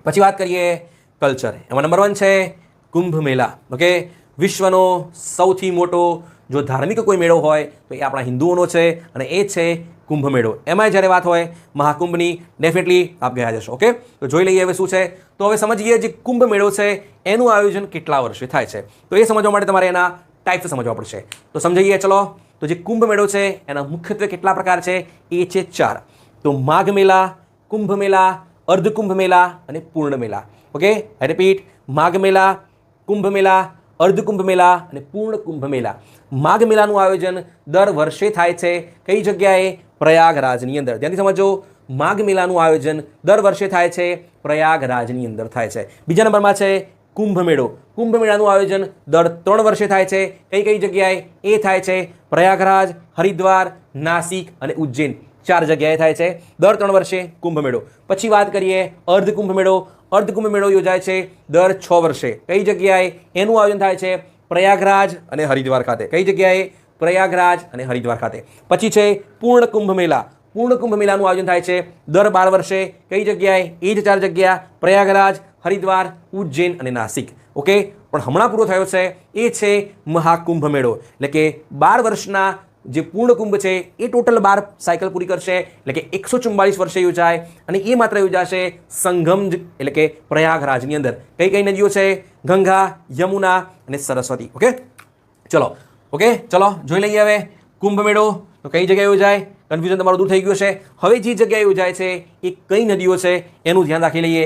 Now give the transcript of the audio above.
પછી વાત કરીએ કલ્ચર, એમાં નંબર 1 છે કુંભ મેળા. ઓકે, વિશ્વનો સૌથી મોટો જો ધાર્મિક કોઈ મેળો હોય તો એ આપણા હિન્દુઓનો છે અને એ છે કુંભ મેળો. એમાં જ્યારે વાત હોય મહાકુંભની, ડેફિનેટલી આપ ગયા જશો. ઓકે, તો જોઈ લઈએ હવે શું છે. તો હવે સમજીએ જે કુંભ મેળો છે એનું આયોજન કેટલા વર્ષે થાય છે. તો એ સમજવા માટે તમારે એના ટાઈપ્સ સમજવા પડશે. તો સમજીએ ચલો. તો જે કુંભ મેળો છે એના મુખ્યત્વે કેટલા પ્રકાર છે એ છે 4. તો માઘ મેળા, કુંભ મેળા, અર્ધકુંભ મેળા અને પૂર્ણ મેળા. ઓકે, આઈ રિપીટ, માઘ મેળા, કુંભ મેળા, અર્ધકુંભ મેળા અને પૂર્ણ કુંભ મેળા. માઘ મેળાનું આયોજન દર વર્ષે થાય છે. કઈ જગ્યાએ? પ્રયાગરાજની અંદર. ધ્યાનથી સમજો, માઘ મેળાનું આયોજન દર વર્ષે થાય છે, પ્રયાગરાજની અંદર થાય છે. બીજા નંબરમાં છે કુંભ મેળો. કુંભ મેળાનું આયોજન દર 3 વર્ષે થાય છે. કઈ કઈ જગ્યાએ? એ થાય છે પ્રયાગરાજ, હરિદ્વાર, નાસિક અને ઉજ્જૈન. 4 જગ્યાએ થાય છે દર 3 વર્ષે કુંભ મેળો. પછી વાત કરીએ અર્ધકુંભ મેળો. અર્ધકુંભ મેળો યોજાય છે દર 6 વર્ષે. કઈ જગ્યાએ? એનું આયોજન થાય છે પ્રયાગરાજ અને હરિદ્વાર ખાતે. કઈ જગ્યાએ? પ્રયાગરાજ અને હરિદ્વાર ખાતે. પછી છે પૂર્ણ કુંભ મેળા. પૂર્ણ કુંભ મેળાનું આયોજન થાય છે દર 12 વર્ષે. કઈ જગ્યાએ? એ જ 4 જગ્યા, પ્રયાગરાજ, હરિદ્વાર, ઉજ્જૈન અને નાસિક. ઓકે, પણ હમણાં પૂરો થયો છે એ છે મહાકુંભ મેળો. એટલે કે 12 વર્ષના જે પૂર્ણ કુંભ છે એ ટોટલ 12 સાયકલ પૂરી કરશે. એટલે કે 144 વર્ષે યોજાય અને એ માત્ર યોજાશે સંગમ એટલે કે પ્રયાગરાજની અંદર. કઈ કઈ નદીઓ છે? ગંગા, યમુના અને સરસ્વતી. ઓકે, ચલો. ઓકે, ચલો જોઈ લઈએ હવે કુંભ મેળો તો કઈ જગ્યાએ યોજાય. કન્ફ્યુઝન તમારું દૂર થઈ ગયું છે. હવે જે જગ્યાએ યોજાય છે એ કઈ નદીઓ છે એનું ધ્યાન રાખી લઈએ.